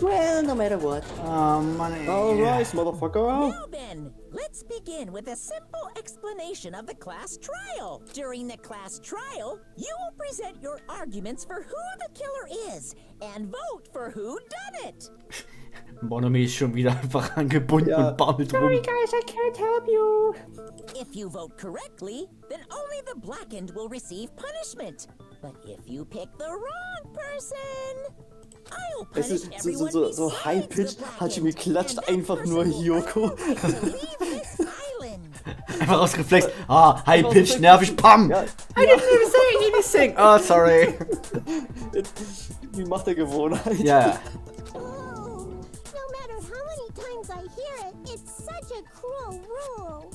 Well, no matter what. Oh Mann, ey. All right, motherfucker. Now then, let's begin with a simple explanation of the class trial. During the class trial, you will present your arguments for who the killer is and vote for who done it. Bonami ist schon wieder einfach angebunden und baumelt rum. Sorry guys, I can't help you. If you vote correctly, then only the blackened will receive punishment. But if you pick the wrong person, I'll Es punish ist everyone so besides high-pitched, the Hajime blackened, klatscht and that einfach person nur will Hyoko. also have to leave this island. Einfach ausgeflext. Ah, High Pitch, nervig, pam! Ja. I didn't even sing. Oh, sorry. Wie macht der Gewohnheit? Ja. Oh, no matter how many times I hear it, it's such a cruel rule.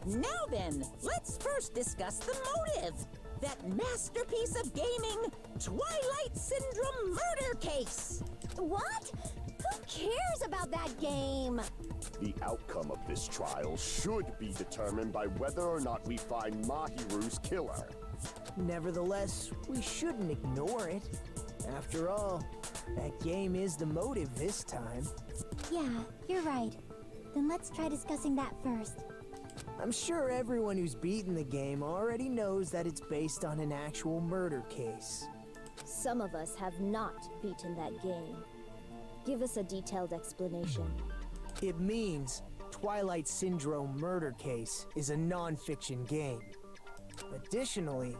Now then, let's first discuss the motive. That masterpiece of gaming, Twilight Syndrome murder case. What? Who cares about that game? The outcome of this trial should be determined by whether or not we find Mahiru's killer. Nevertheless, we shouldn't ignore it. After all, that game is the motive this time. Yeah, you're right. Then let's try discussing that first. I'm sure everyone who's beaten the game already knows that it's based on an actual murder case. Some of us have not beaten that game. Give us a detailed explanation. It means Twilight Syndrome Murder Case is a non-fiction game. Additionally,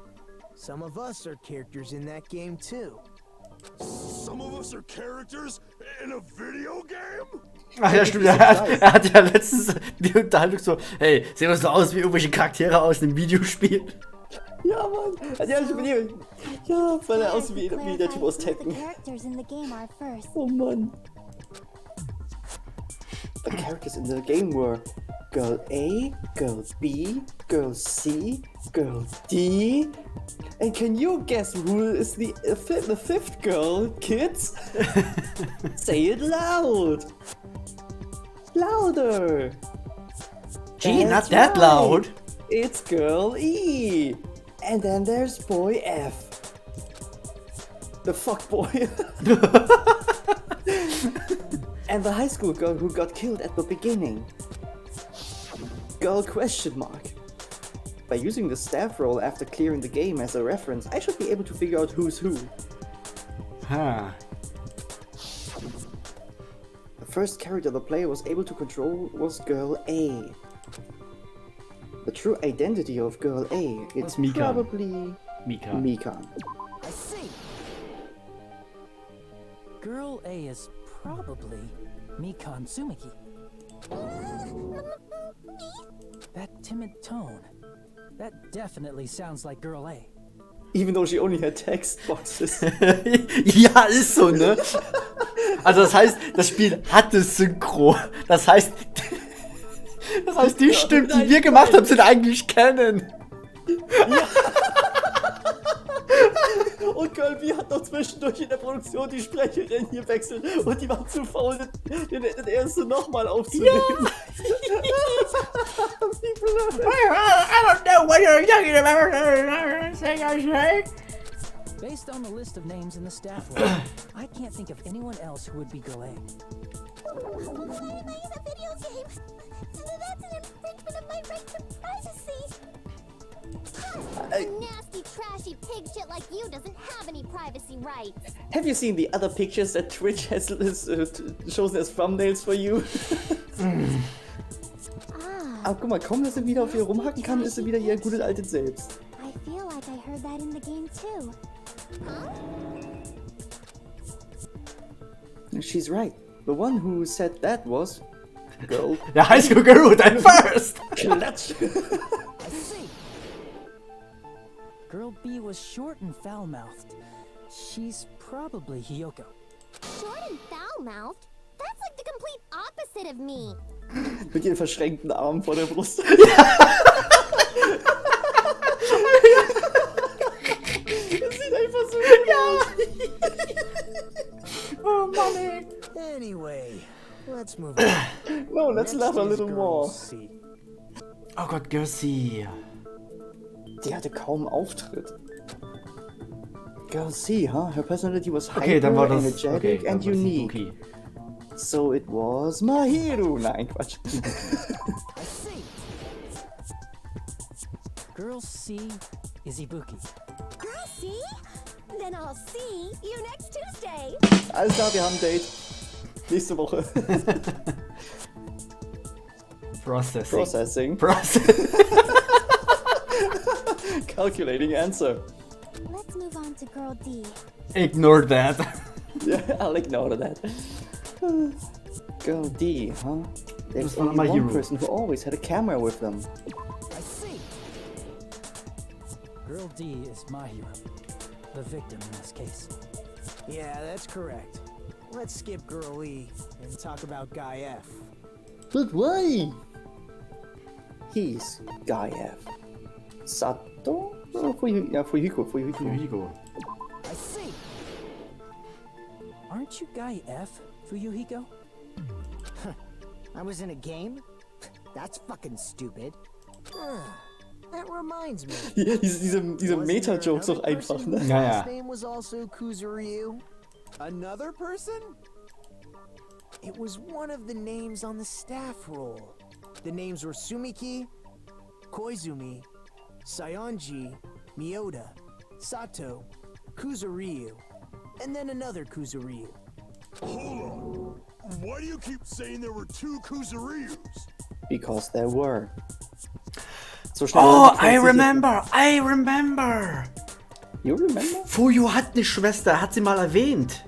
some of us are characters in that game too. Some of us are characters in a video game? Ach ja, stimmt. Er hat ja letztens die Unterhaltung so, hey, sehen wir so aus wie irgendwelche Charaktere aus einem Videospiel? Ja, Mann. Ja, weil er aussieht wie der Typ aus Tekken. Characters in the game are first. Oh Mann. The characters in the game were Girl A, Girl B, Girl C, Girl D. And can you guess who is the fifth girl, kids? Say it loud. Louder. Gee, That's not that right. loud. It's Girl E. And then there's Boy F. The fuck boy. And the high school girl who got killed at the beginning. Girl question mark. By using the staff roll after clearing the game as a reference, I should be able to figure out who's who. Huh. The first character the player was able to control was Girl A. The true identity of Girl A is Mikan. probably Mika. Mikan. I see. Girl A is probably Mikan Tsumiki. That timid tone. That definitely sounds like Girl A. Even though she only had text boxes. Ja, ist so, ne? Also das heißt, das Spiel hatte Synchro. Das heißt, die Stimmen, die wir gemacht haben, sind eigentlich Canon. Ja. Und Girl B hat noch zwischendurch in der Produktion die Sprecherin hier wechseln und die war zu faul, den ersten nochmal aufzunehmen. Ja. Wie blöd. I don't know what you're talking about. Say. Based on the list of names in the staff roll, I can't think of anyone else who would be Girl A. Playing a video game. That's an infringement of my right to privacy. Nasty, trashy pig shit like you doesn't have any privacy rights. Have you seen the other pictures that Twitch has chosen as thumbnails for you? Aber guck mal, kaum dass sie wieder auf ihr rumhacken kann, ist sie wieder ihr gutes altes Selbst. I feel like I heard that in the game too. Huh? She's right. The one who said that was Girl. Der High School Girl at first. Klatsch. I see. Girl B was short and foul-mouthed. She's probably Hyoko. Short and foul-mouthed? That's like the complete opposite of me. Mit ihren verschränkten Armen vor der Brust. Das sieht einfach so aus. Oh Mann, ey. Anyway, let's move on. No, let's laugh a Next is little Girl more. C. Oh Gott, Gersi. Die hatte kaum Auftritt. Girl C, huh? Her personality was Okay, dann war hyper, das. energetic Okay, dann and war das die unique. Buki. So it was Mahiru. Nein, Quatsch. I see. Girl C is Ibuki. Girl, see? Then I'll see you next Tuesday. Alles klar, wir haben ein Date. Nächste Woche. Processing. Calculating answer. Let's move on to Girl D. Ignore that. Yeah, I'll ignore that. Girl D, huh? There's That's one of only my one heroes. person who always had a camera with them. I see. Girl D is my hero. The victim in this case. Yeah, that's correct. Let's skip Girl E and talk about Guy F. But why? He's Guy F. Sato? Oh, Fuyuhiko. Hugo. I see. Aren't you Guy F, Fuyuhiko? I was in a game? That's fucking stupid. That reminds me. Ja, diese Meta-Jokes doch einfach, ne? Ja, ja. His name was also Kuzuryu. Another person? It was one of the names on the staff roll. The names were Sumiki, Koizumi, Sayonji, Miyoda, Sato, Kuzuryu, and then another Kuzuryu. Hold on. Why do you keep saying there were 2 Kuzuryus? Because there were. So schnell Oh, war die I Qualität- remember. You remember? Fuyu hat eine Schwester, hat sie mal erwähnt.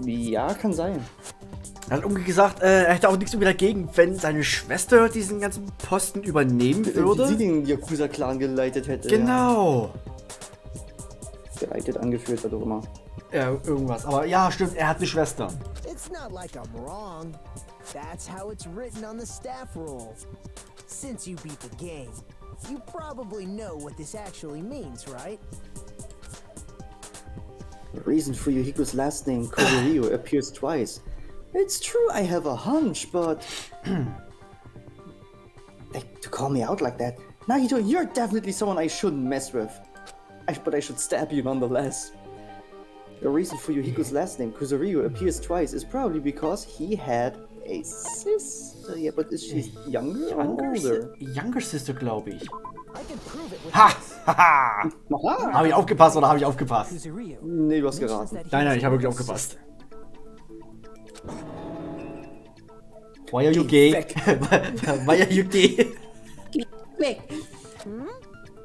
Ja, kann sein. Er hat irgendwie gesagt, er hätte auch nichts irgendwie dagegen, wenn seine Schwester diesen ganzen Posten übernehmen Sie würde. den Yakuza-Clan geleitet hätte. Genau. Ja. Geleitet, angeführt, was auch immer. Ja, irgendwas. Aber ja, stimmt, er hat eine Schwester. It's not like I'm wrong. That's how it's written on the staff roll. Since you beat the game, you probably know what this actually means, right? The reason Fuyuhiko's last name, Kuzuryu, appears twice. It's true I have a hunch, but... to call me out like that, Nagito, you're definitely someone I shouldn't mess with. But I should stab you nonetheless. The reason Fuyuhiko's last name, Kuzuryu, appears twice is probably because he had a sister. Yeah, but is she younger or older? Younger Sister, glaube ich. I can prove it with Ha! this. Haha! Aha! Habe ich aufgepasst oder habe ich aufgepasst? Kuzuryu Nee, du hast mentions geraten. that he Nein, has ich habe a wirklich little aufgepasst. sister. Why are you Geh gay? weg. Why are you gay? Weg!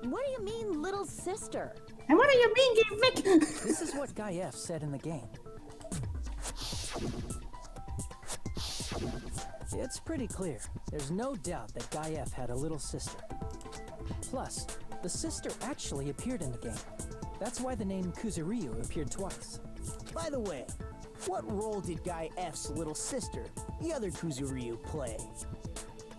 What do you mean, little sister? And what do you mean, get weg? This is what Guy F said in the game. It's pretty clear. There's no doubt that Guy F had a little sister. Plus, the sister actually appeared in the game. That's why the name Kuzuryu appeared twice. By the way, what role did Guy F's little sister, the other Kuzuryu, play?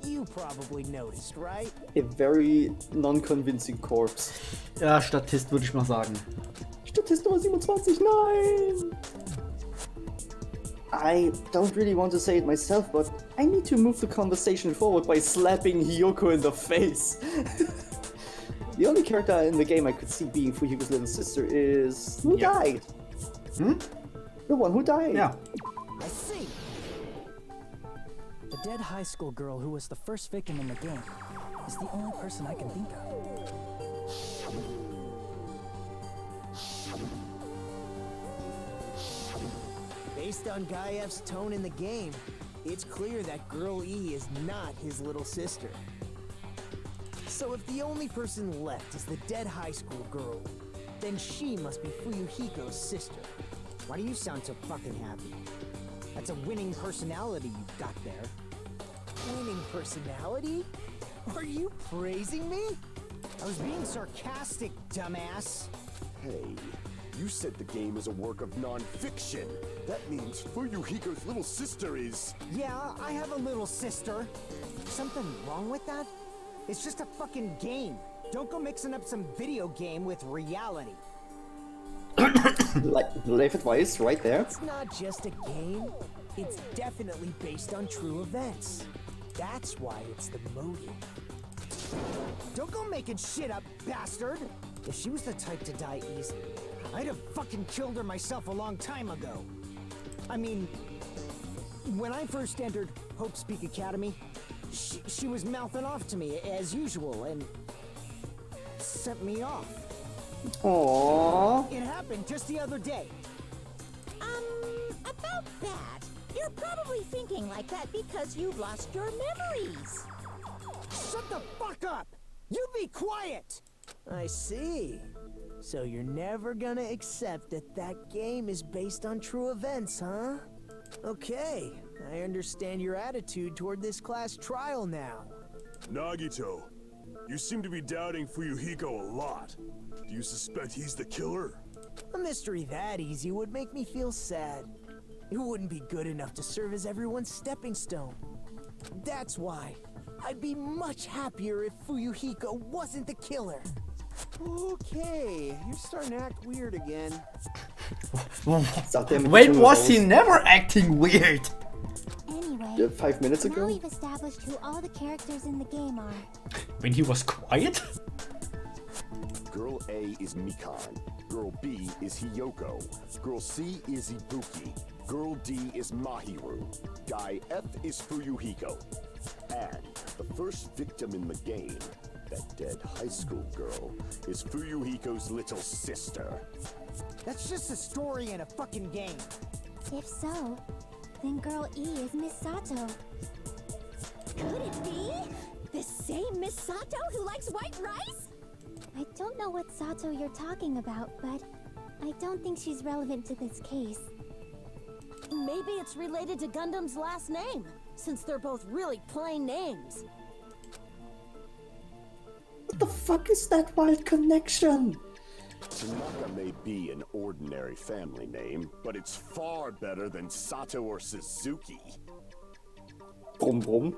You probably noticed, right? A very non-convincing corpse. Ja, Statist würde ich mal sagen. Statist Nummer 27, nein! I don't really want to say it myself, but I need to move the conversation forward by slapping Hiyoko in the face. The only character in the game I could see being Fuyuko's little sister is... Who died? The one who died. Ja. I see. The dead high school girl who was the first victim in the game is the only person I can think of. Based on Guy F's tone in the game, it's clear that Girl E is not his little sister. So if the only person left is the dead high school girl, then she must be Fuyuhiko's sister. Why do you sound so fucking happy? That's a winning personality you've got there. Winning personality? Are you praising me? I was being sarcastic, dumbass. Hey, you said the game is a work of non-fiction. That means Fuyuhiko's little sister is... Yeah, I have a little sister. Something wrong with that? It's just a fucking game. Don't go mixing up some video game with reality. Life advice right there. It's not just a game. It's definitely based on true events. That's why it's the motive. Don't go making shit up, bastard! If she was the type to die easily, I'd have fucking killed her myself a long time ago. I mean, when I first entered Hope Speak Academy, she was mouthing off to me as usual and sent me off. Aww. It happened just the other day. About that, you're probably thinking like that because you've lost your memories. Shut the fuck up! You be quiet! I see. So you're never gonna accept that that game is based on true events, huh? Okay, I understand your attitude toward this class trial now. Nagito, you seem to be doubting Fuyuhiko a lot. Do you suspect he's the killer? A mystery that easy would make me feel sad. It wouldn't be good enough to serve as everyone's stepping stone. That's why I'd be much happier if Fuyuhiko wasn't the killer. Okay, you're starting to act weird again. When was he never acting weird? Anyway, 5 minutes now ago? we've established who all the characters in the game are. When he was quiet? Girl A is Mikan. Girl B is Hiyoko. Girl C is Ibuki. Girl D is Mahiru. Guy F is Fuyuhiko. And the first victim in the game, that dead high school girl, is Fuyuhiko's little sister. That's just a story in a fucking game. If so, then Girl E is Miss Sato. Could it be the same Miss Sato who likes white rice? I don't know what Sato you're talking about, but I don't think she's relevant to this case. Maybe it's related to Gundam's last name, since they're both really plain names. What the fuck is that wild connection? Tanaka may be an ordinary family name, but it's far better than Sato or Suzuki. Brum brum.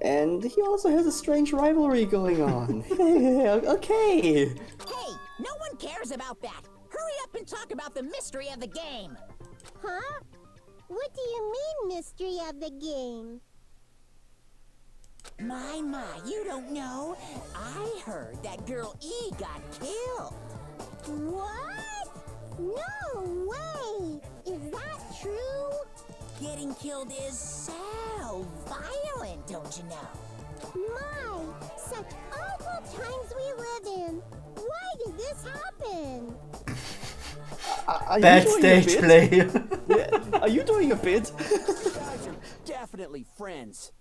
And he also has a strange rivalry going on. Okay. Hey, no one cares about that. Hurry up and talk about the mystery of the game. Huh? What do you mean, mystery of the game? My, you don't know. I heard that Girl E got killed. What? No way! Is that true? Getting killed is so violent, don't you know? My, such awful times we live in. Why did this happen? Are you Bad doing a stage bit? play. Yeah. Are you doing a bit? You guys are definitely friends.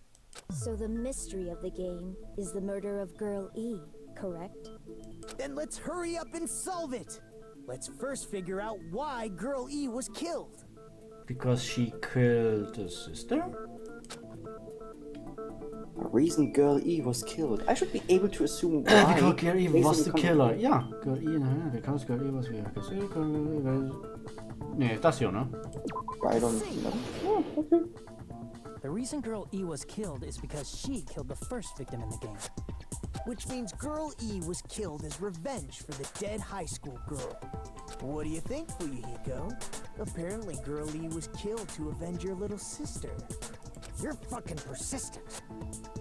So the mystery of the game is the murder of Girl E, correct? Then let's hurry up and solve it. Let's first figure out why Girl E was killed. Because she killed the sister? The reason Girl E was killed. I should be able to assume why. Because Girl E based was on the con- killer. Ja, Girl E, because Girl E was the Nee, das hier, ne? I don't know. Oh, okay. The reason Girl E was killed is because she killed the first victim in the game. Which means Girl E was killed as revenge for the dead high school girl. What do you think, Fuyuhiko? Apparently Girl E was killed to avenge your little sister. You're fucking persistent.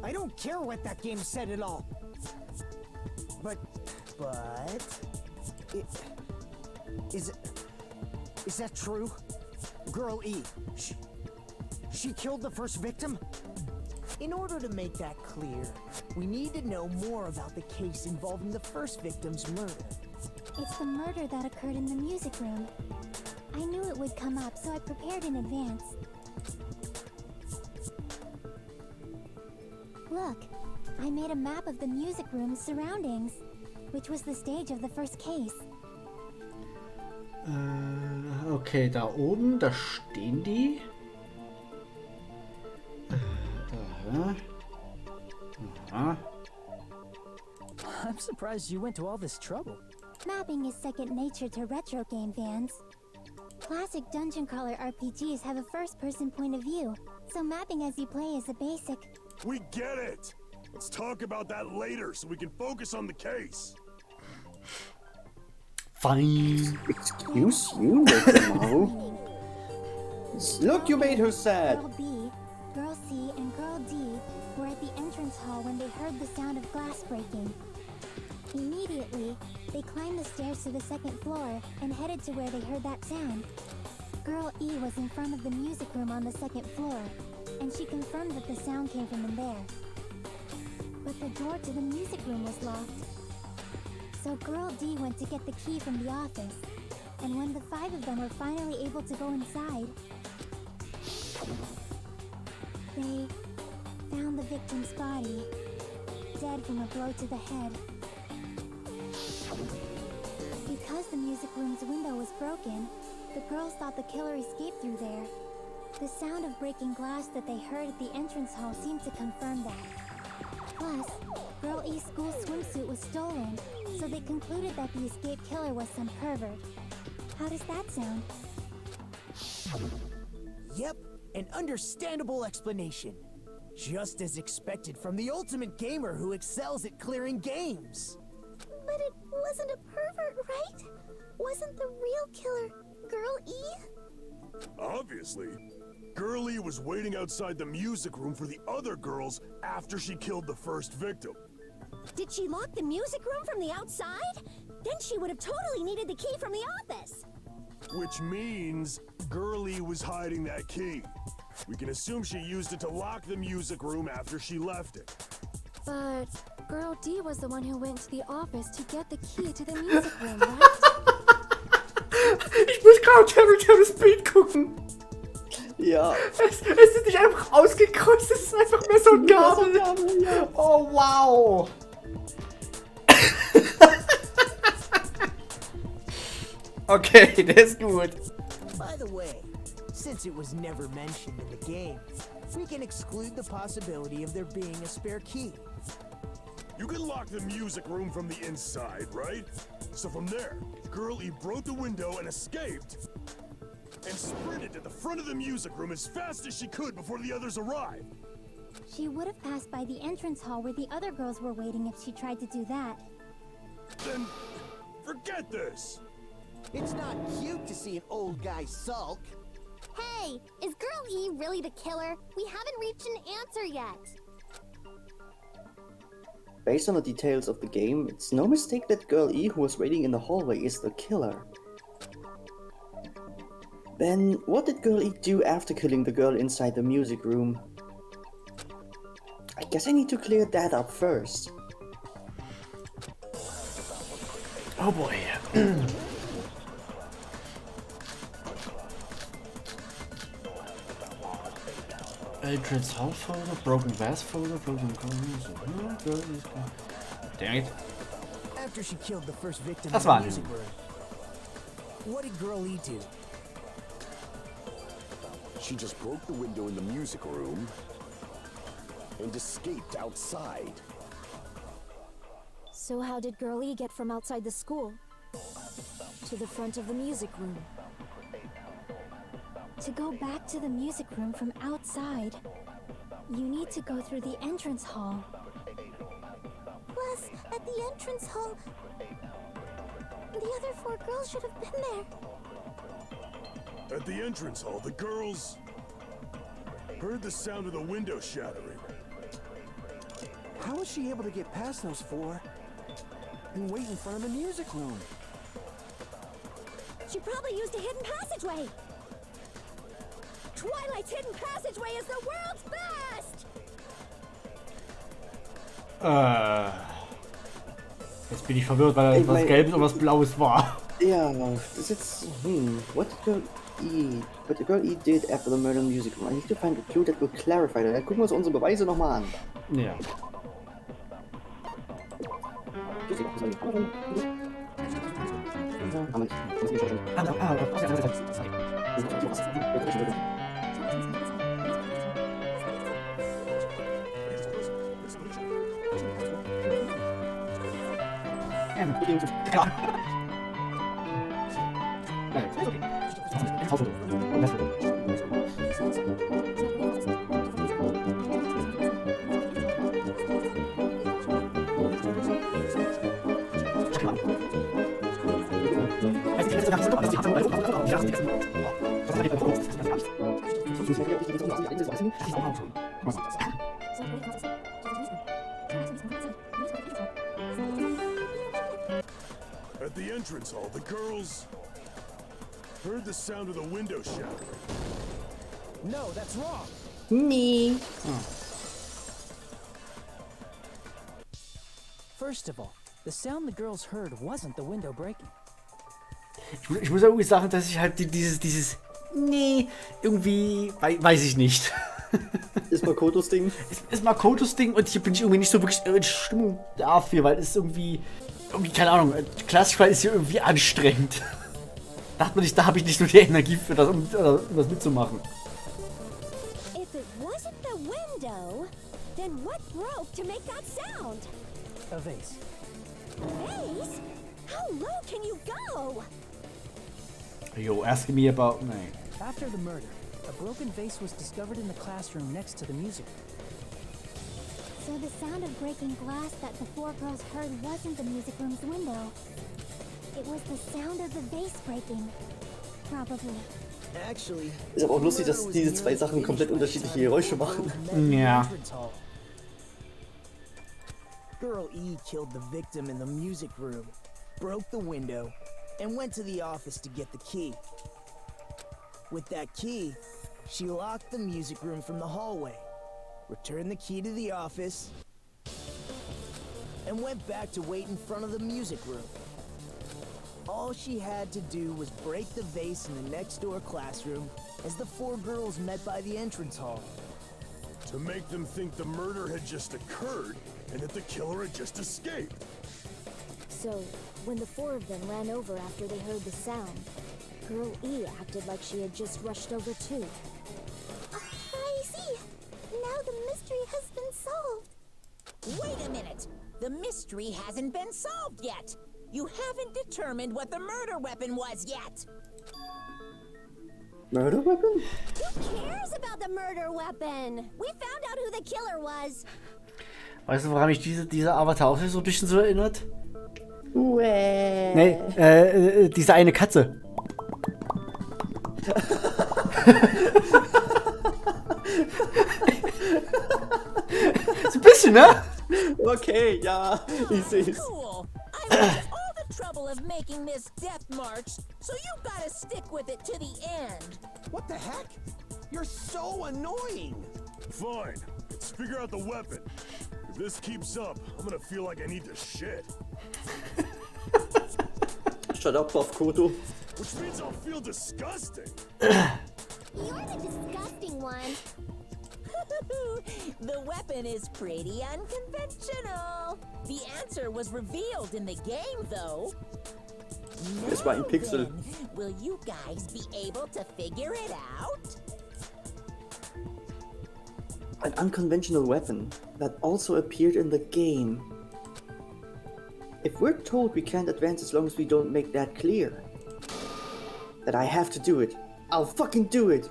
I don't care what that game said at all. But... Is that true? Girl E, she killed the first victim? In order to make that clear, we need to know more about the case involving the first victim's murder. It's the murder that occurred in the music room. I knew it would come up, so I prepared in advance. Look, I made a map of the music room's surroundings, which was the stage of the first case. Okay, da oben, da stehen die. Aha. I'm surprised you went to all this trouble. Mapping is second nature to retro game fans. Classic dungeon crawler RPGs have a first-person point of view, so mapping as you play is a basic. We get it! Let's talk about that later so we can focus on the case. Fine. Excuse you, Mao. Look, you made her sad. Girl B, Girl C, and Girl D were at the entrance hall when they heard the sound of glass breaking. Immediately, they climbed the stairs to the second floor and headed to where they heard that sound. Girl E was in front of the music room on the second floor, and she confirmed that the sound came from in there. But the door to the music room was locked. So Girl D went to get the key from the office, and when the 5 of them were finally able to go inside, they found the victim's body, dead from a blow to the head. Because the music room's window was broken, the girls thought the killer escaped through there. The sound of breaking glass that they heard at the entrance hall seemed to confirm that. Plus, Girl E's school swimsuit was stolen, so they concluded that the escaped killer was some pervert. How does that sound? Yep, an understandable explanation. Just as expected from the ultimate gamer who excels at clearing games. But it wasn't a pervert, right? Wasn't the real killer Girl E? Obviously. Girl E was waiting outside the music room for the other girls after she killed the first victim. Did she lock the music room from the outside? Then she would have totally needed the key from the office. Which means Girl E was hiding that key. We can assume she used it to lock the music room after she left it. But Girl D was the one who went to the office to get the key to the music room, right? Ich muss gerade Terry Speed gucken. Ja. Es ist nicht einfach ausgekreuzt, es ist einfach Messer und Gabel. Ja. Oh, wow. Okay, der ist gut. By the way, since it was never mentioned in the game, we can exclude the possibility of there being a spare key. You can lock the music room from the inside, right? So from there, Girl E broke the window and escaped, and sprinted to the front of the music room as fast as she could before the others arrived. She would have passed by the entrance hall where the other girls were waiting if she tried to do that. Then, forget this! It's not cute to see an old guy sulk. Hey, is Girl E really the killer? We haven't reached an answer yet. Based on the details of the game, it's no mistake that Girl E who was waiting in the hallway is the killer. Then, what did Girl E do after killing the girl inside the music room? I guess I need to clear that up first. Oh boy. Entrance Hall folder, broken vase folder, broken colors. Dang it. After she killed the first victim Das in war the music room, what did Girl E do? She just broke the window in the music room and escaped outside. So how did Girl E get from outside the school to the front of the music room? To go back to the music room from outside, you need to go through the entrance hall. Plus, at the entrance hall, the other 4 girls should have been there. At the entrance hall, the girls heard the sound of the window shattering. How was she able to get past those 4 and wait in front of the music room? She probably used a hidden passageway. Twilight's hidden passageway is the world's best! Jetzt bin ich verwirrt, weil was Gelbes und was Blaues war. Yeah, this is what did Girl E did after the murder in the music room? I need to find a clue that will clarify that. Gucken wir uns unsere Beweise nochmal an. Ja. the entrance hall, the girls heard the sound of the window shattering. No, that's wrong. Nee. First of all, the sound the girls heard wasn't the window breaking. Ich muss irgendwie sagen, dass ich halt dieses nee, irgendwie, weiß ich nicht. Ist Makotos Ding. Ist Makotos Ding und hier bin ich irgendwie nicht so wirklich in Stimmung dafür, weil es irgendwie, keine Ahnung, Class Trial ist hier irgendwie anstrengend. Da habe ich nicht nur die Energie für das, um das mitzumachen. If it wasn't the window, then what broke to make that sound? A vase. Vase? How low can you go? Yo, asking me about me. After the murder, a broken vase was discovered in the classroom next to the music room. So the sound of breaking glass that the four girls heard wasn't the music room's window. It was the sound of the vase breaking. Probably. Actually, Ist aber auch lustig, dass diese zwei Sachen komplett unterschiedliche Geräusche machen. Ja. Girl E killed the victim in the music room, broke the window, and went to the office to get the key. With that key, she locked the music room from the hallway, returned the key to the office, and went back to wait in front of the music room. All she had to do was break the vase in the next door classroom as the four girls met by the entrance hall. To make them think the murder had just occurred and that the killer had just escaped. So, when the four of them ran over after they heard the sound, Girl E acted like she had just rushed over too. I see. Now the mystery has been solved. Wait a minute! The mystery hasn't been solved yet! You haven't determined what the murder weapon was yet! Murder weapon? Who cares about the murder weapon? We found out who the killer was. Weißt du, woran mich dieser Avatar auch so ein bisschen so erinnert? Uäh. Nee, diese eine Katze. So ein bisschen, ne? Okay, ja, ich seh's. Cool! I went to all the trouble of making this death march, so you gotta stick with it to the end! What the heck? You're so annoying! Fine, let's figure out the weapon. If this keeps up, I'm gonna feel like I need to shit. Shut up, Prof. Koto. Which means I'll feel disgusting. You're the disgusting one. The weapon is pretty unconventional. The answer was revealed in the game, though. Es war ein Pixel. Then, will you guys be able to figure it out? An unconventional weapon that also appeared in the game. If we're told we can't advance as long as we don't make that clear, that I have to do it, I'll fucking do it!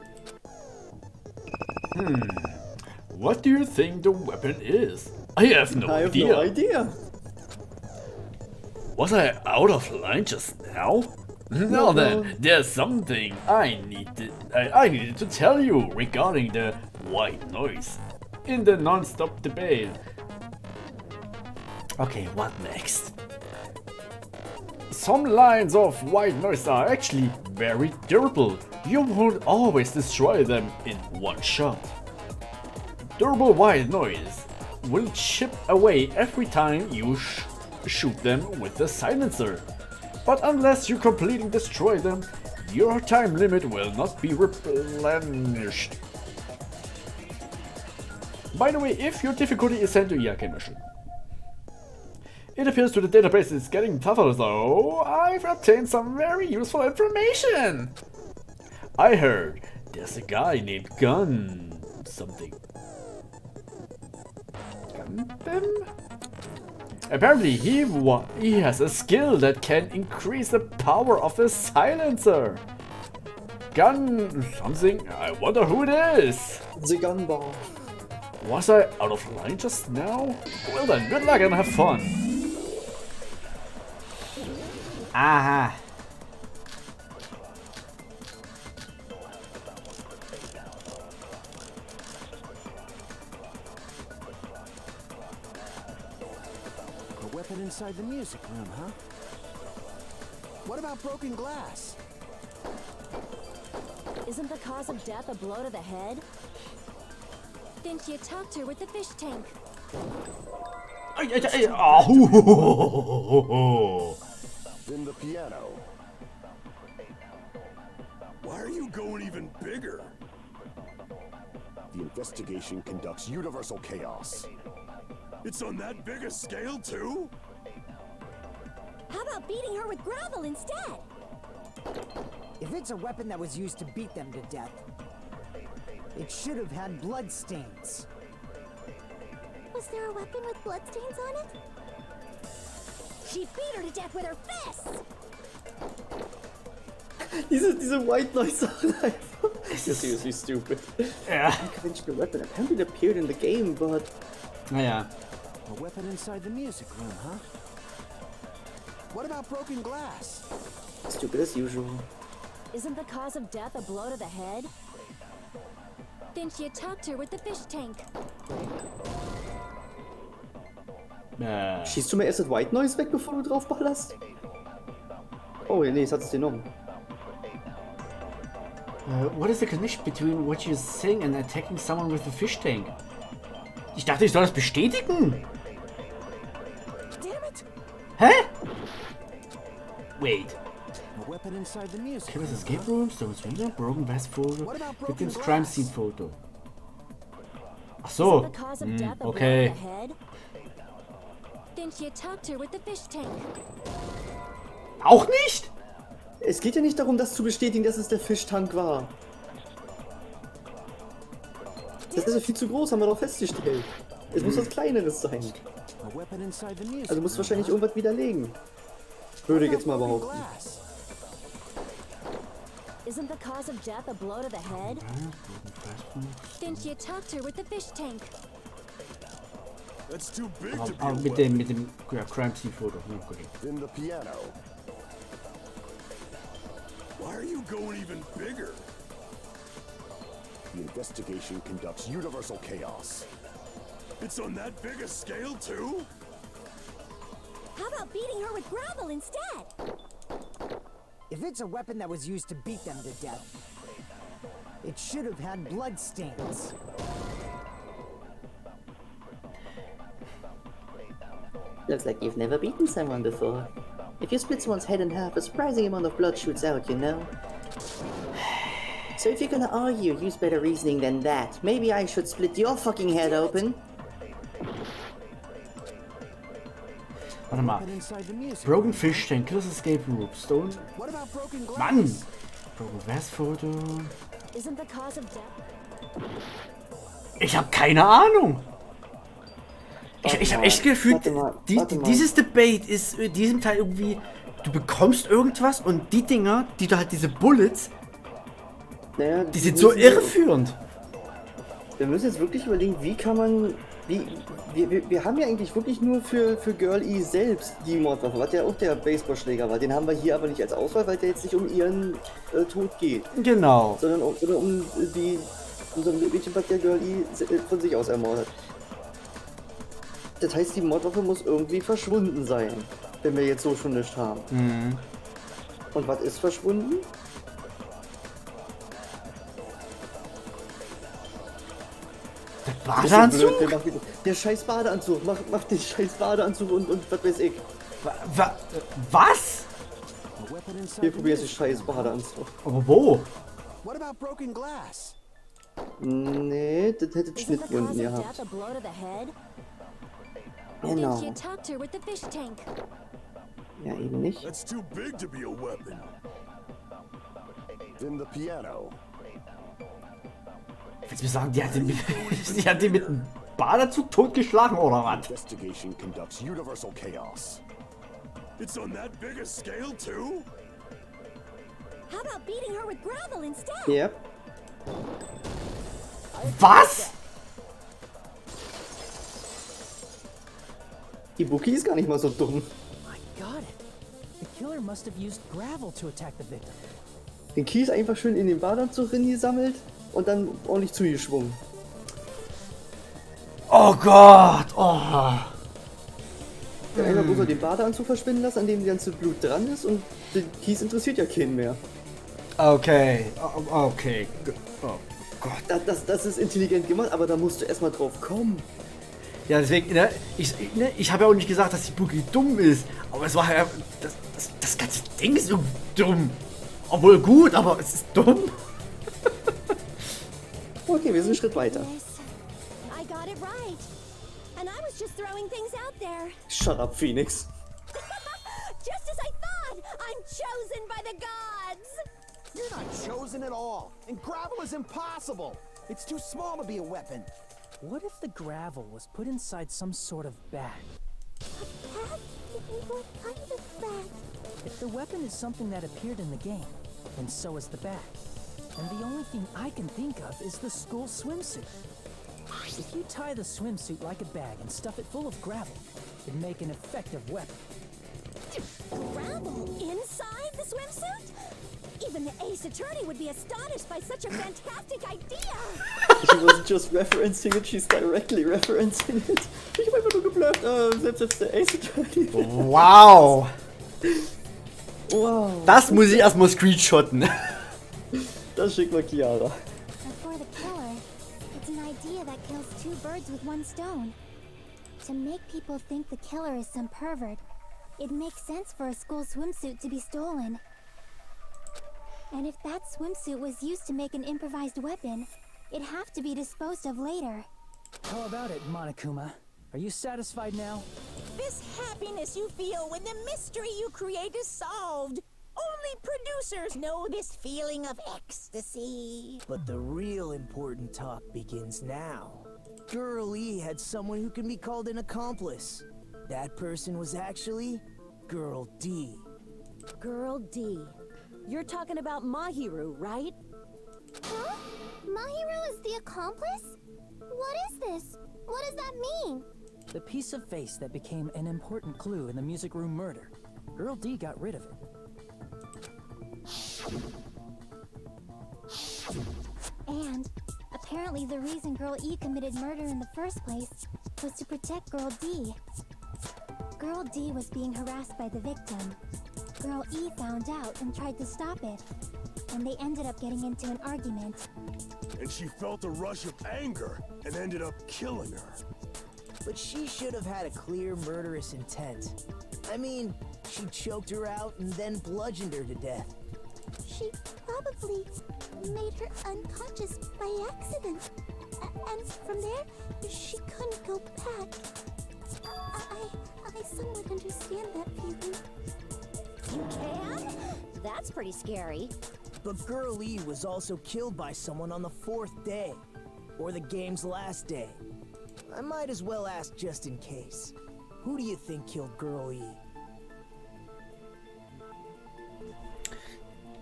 What do you think the weapon is? I have no idea. No idea. Was I out of line just now? Now then, there's something I needed to tell you regarding the white noise in the non-stop debate. Okay, what next? Some lines of white noise are actually very durable. You won't always destroy them in one shot. Durable white noise will chip away every time you shoot them with the silencer. But unless you completely destroy them, your time limit will not be replenished. By the way, if your difficulty is set to it appears to the database is getting tougher though. I've obtained some very useful information. I heard there's a guy named Gun something. Gundam? Apparently he has a skill that can increase the power of the silencer. Gun something? I wonder who it is. The gun bar. Was I out of line just now? Well then, good luck and have fun. Aha. A weapon inside the music room, huh? What about broken glass? Isn't the cause of death a blow to the head? Then she attacked her with the fish tank. Then the piano. Why are you going even bigger? The investigation conducts universal chaos. It's on that big a scale too? How about beating her with gravel instead? If it's a weapon that was used to beat them to death, it should have had blood stains. Was there a weapon with bloodstains on it? She beat her to death with her fists! Diese White Noise Sachen einfach. This is seriously stupid. Ja. Unconventional weapon apparently it appeared in the game, but Naja. A weapon inside the music room, huh? What about broken glass? stupid as usual. Isn't the cause of death a blow to the head? Then she attacked her with the fish tank. Schießt du mir erst das White Noise weg, bevor du drauf ballerst? Oh, nee, es hat es genommen. What is the connection between what you sing and attacking someone with a fish tank? Ich dachte, ich soll das bestätigen. Damn it! Hä? Wait. A weapon inside the music Cameras room, escape huh? room, stones window, broken vase photo, What about broken victim's crime glass? scene photo. Ach Isn't so. the cause of death a blow to Okay. the head? Then she attacked her with the fish tank. Auch nicht? Es geht ja nicht darum, das zu bestätigen, dass es der Fischtank war. Das ist ja viel zu groß, haben wir doch festgestellt. Es muss was Kleineres sein. A weapon inside the music Also musst du room, wahrscheinlich huh? irgendwas widerlegen. Würde ich jetzt mal Broken behaupten. glass. Isn't the cause of death a blow to the head? Then she attacked her with the fish tank. That's too big to be Aber a mit weapon. dem ja, crime scene photo. Ja, okay. Then the piano. Why are you going even bigger? The investigation conducts universal chaos. It's on that big a scale too? How about beating her with gravel instead? If it's a weapon that was used to beat them to death, it should have had blood stains. Looks like you've never beaten someone before. If you split someone's head in half, a surprising amount of blood shoots out, you know? So if you're gonna argue, use better reasoning than that. Maybe I should split your fucking head open. Warte mal. Weapon inside the music Broken room. fish tank, killer's escape room, stone. What about broken glass? Mann! Broken vase photo. Isn't the cause of death? Ich habe keine Ahnung. Ich habe echt gefühlt, warte mal. dieses Debate ist in diesem Teil irgendwie, du bekommst irgendwas und die Dinger, die du halt, diese Bullets, Naja, die sind so irreführend. Wir müssen jetzt wirklich überlegen, wie kann man... Wir haben ja eigentlich wirklich nur für Girl E selbst die Mordwaffe, was ja auch der Baseballschläger war. Den haben wir hier aber nicht als Auswahl, weil der jetzt nicht um ihren Tod geht. Genau. Sondern um unseren Mädchen, was der Girl E von sich aus ermordet. Das heißt, die Mordwaffe muss irgendwie verschwunden sein, wenn wir jetzt so schon nichts haben. Mhm. Und was ist verschwunden? Der Das ist so blöd, Badeanzug? der macht der scheiß Badeanzug, mach den scheiß Badeanzug und was weiß ich. Was? A weapon inside Hier the probierst du music scheiß room, huh? Badeanzug. Aber wo? What about broken glass? Nee, das hätte Isn't the Schnittwunden cause of gehabt. death a blow to the head? Then Genau. she attacked her with the fish tank. Ja, eben nicht. That's too big to be a weapon. Then the piano. Willst du mir sagen, die hat den mit einem Badeanzug totgeschlagen oder was? Investigation conducts universal chaos. It's on that big a scale too? How about beating her with gravel instead? Yep. Was? Ibuki ist gar nicht mal so dumm. I got it. The killer must have used gravel to attack the victim. Den Kies einfach schön in den Badeanzug gesammelt und dann ordentlich zugeschwungen. Oh Gott. Oh. Der eine muss den Badeanzug verschwinden lassen, an dem die ganze Blut dran ist und den Kies interessiert ja keinen mehr. Okay, okay. Oh Gott. Das ist intelligent gemacht, aber da musst du erstmal drauf kommen. Ja, deswegen, ne, ich habe ja auch nicht gesagt, dass die Boogie dumm ist, aber es war ja, das ganze Ding ist so dumm. Obwohl gut, aber es ist dumm. Okay, wir sind einen Schritt weiter. I got it right. And I was just throwing things out there. Shut up, Phoenix. Just as I thought, I'm chosen by the gods. You're not chosen at all, and gravel is impossible. It's too small to be a weapon. What if the gravel was put inside some sort of bag? What kind of bag? If the weapon is something that appeared in the game, then so is the bag. And the only thing I can think of is the school swimsuit. If you tie the swimsuit like a bag and stuff it full of gravel, it'd make an effective weapon. Gravel inside the swimsuit? Even the Ace Attorney would be astonished by such a fantastic idea. She wasn't just referencing it, she's directly referencing it. Ich hab einfach nur geblufft, selbst der Ace Attorney. Wow. Wow. Das muss ich erstmal screenshotten. Das schickt mal Chiara. But for the killer, it's an idea that kills two birds with one stone. To make people think the killer is some pervert, it makes sense for a school swimsuit to be stolen. And if that swimsuit was used to make an improvised weapon, it'd have to be disposed of later. How about it, Monokuma? Are you satisfied now? This happiness you feel when the mystery you create is solved. Only producers know this feeling of ecstasy. But the real important talk begins now. Girl E had someone who can be called an accomplice. That person was actually Girl D. Girl D. You're talking about Mahiru, right? Huh? Mahiru is the accomplice? What is this? What does that mean? The piece of face that became an important clue in the music room murder. Girl D got rid of it. And apparently the reason Girl E committed murder in the first place was to protect Girl D. Girl D was being harassed by the victim. Girl E found out and tried to stop it, and they ended up getting into an argument. And she felt a rush of anger and ended up killing her. But she should have had a clear murderous intent. I mean, she choked her out and then bludgeoned her to death. She probably made her unconscious by accident. And from there, she couldn't go back. I somewhat understand that feeling. You can? That's pretty scary. But Girl E was also killed by someone on the 4th day, or the game's last day. I might as well ask just in case. Who do you think killed Girl E?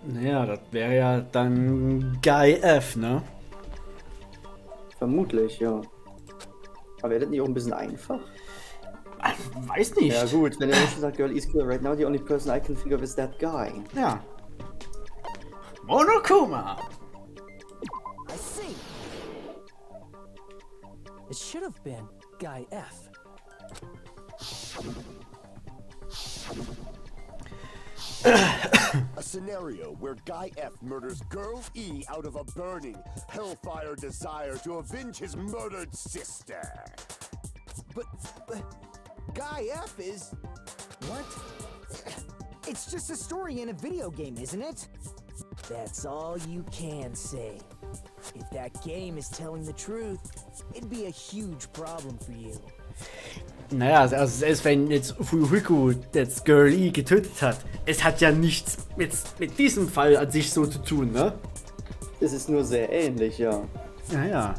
Naja, das wäre ja dann Guy F, ne? Vermutlich, ja. Aber wäre das nicht auch ein bisschen einfach? Weiß nicht. Ja gut, wenn der Mensch sagt, Girl is killer right now, the only person I can think of is that guy. Ja. Monokuma! I see. It should have been Guy F. A scenario where Guy F murders Girl E out of a burning, hellfire desire to avenge his murdered sister. But Guy F is... What? It's just a story in a video game, isn't it? That's all you can say. If that game is telling the truth, it'd be a huge problem for you. Naja, also selbst wenn jetzt Fuyuhiko jetzt Girl E getötet hat, es hat ja nichts mit diesem Fall an sich so zu tun, ne? Es ist nur sehr ähnlich, ja. Ja.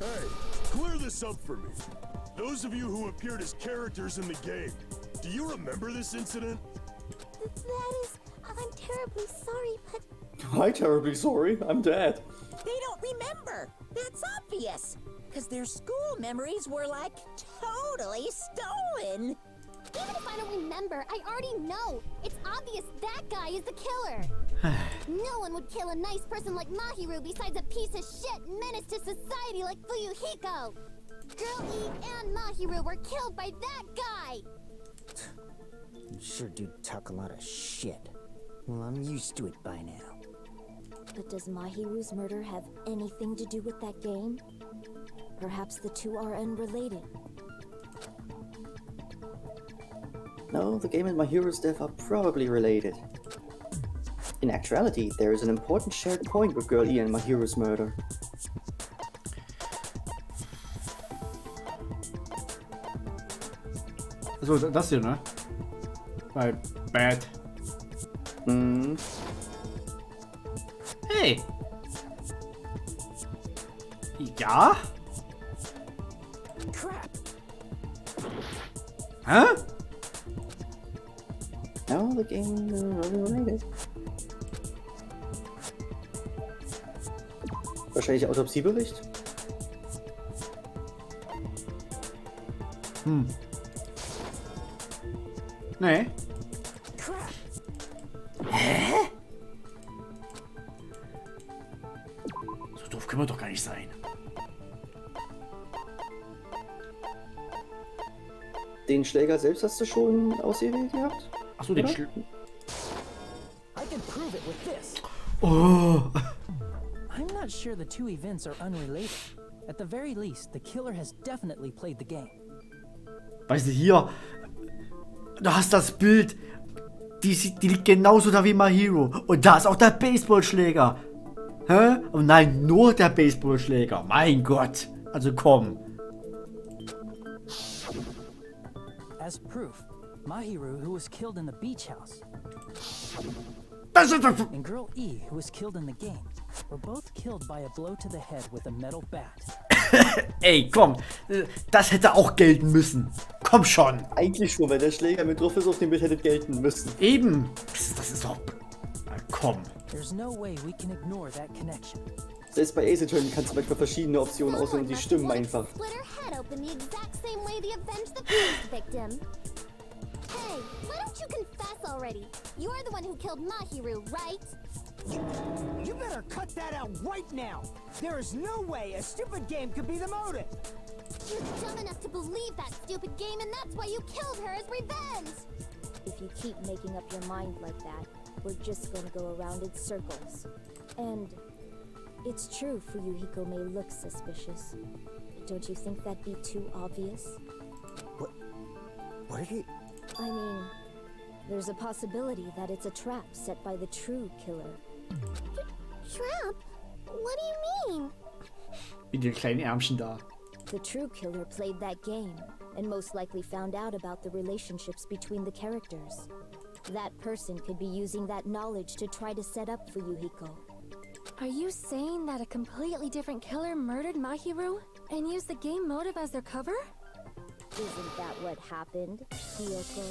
Hey, clear this up for me. Those of you who appeared as characters in the game, do you remember this incident? That is... I'm terribly sorry, but... I'm terribly sorry, I'm dead. They don't remember. That's obvious. Because their school memories were like totally stolen. Even if I don't remember, I already know. It's obvious that guy is the killer. No one would kill a nice person like Mahiru besides a piece of shit menace to society like Fuyuhiko. Girl E and Mahiru were killed by that guy! You sure do talk a lot of shit. Well, I'm used to it by now. But does Mahiru's murder have anything to do with that game? Perhaps the two are unrelated. No, the game and Mahiru's death are probably related. In actuality, there is an important shared point with Girl E and Mahiru's murder. So, das hier, ne? Bei Bad. Hm. Hey! Ja? Crap! Hä? No, the game is really related. Wahrscheinlich Autopsiebericht? Nee. Hä? So doof können wir doch gar nicht sein. Den Schläger selbst hast du schon ausgewählt gehabt? Achso, den Oder? Schläger. I can prove it with this. Oh. I'm not sure the two events are unrelated. At the very least, the killer has definitely played the game. Weißt du, hier. Du hast das Bild. Die liegt genauso da wie Mahiru. Und da ist auch der Baseballschläger. Hä? Und nein, nur der Baseballschläger. Mein Gott. Also komm. As proof, Mahiru, who was killed in the beach house, Das ist and Girl E, who was killed in the game, were both killed by a blow to the head with a metal bat. Ey, komm. Das hätte auch gelten müssen. Komm schon. Eigentlich schon, weil der Schläger mit drauf ist, auf dem Bild hätte gelten müssen. Eben. Das ist doch... Na, komm. There's no way we can ignore that connection. Selbst bei Ace Attorney kannst du manchmal verschiedene Optionen auswählen und die stimmen einfach. Split her head open the exact same way they avenged the first victim. Hey, why don't you confess already? You're the one who killed Mahiru, right? You better cut that out right now! There is no way a stupid game could be the motive! You're dumb enough to believe that stupid game, and that's why you killed her as revenge! If you keep making up your mind like that, we're just gonna go around in circles. And it's true Fuyuhiko may look suspicious. Don't you think that'd be too obvious? What did he... I mean, there's a possibility that it's a trap set by the true killer. Trap? What do you mean? Wie die kleinen Ärmchen da. The true killer played that game, and most likely found out about the relationships between the characters. That person could be using that knowledge to try to set up Fuyuhiko. Are you saying that a completely different killer murdered Mahiru and used the game motive as their cover? Isn't that what happened, Kyoko?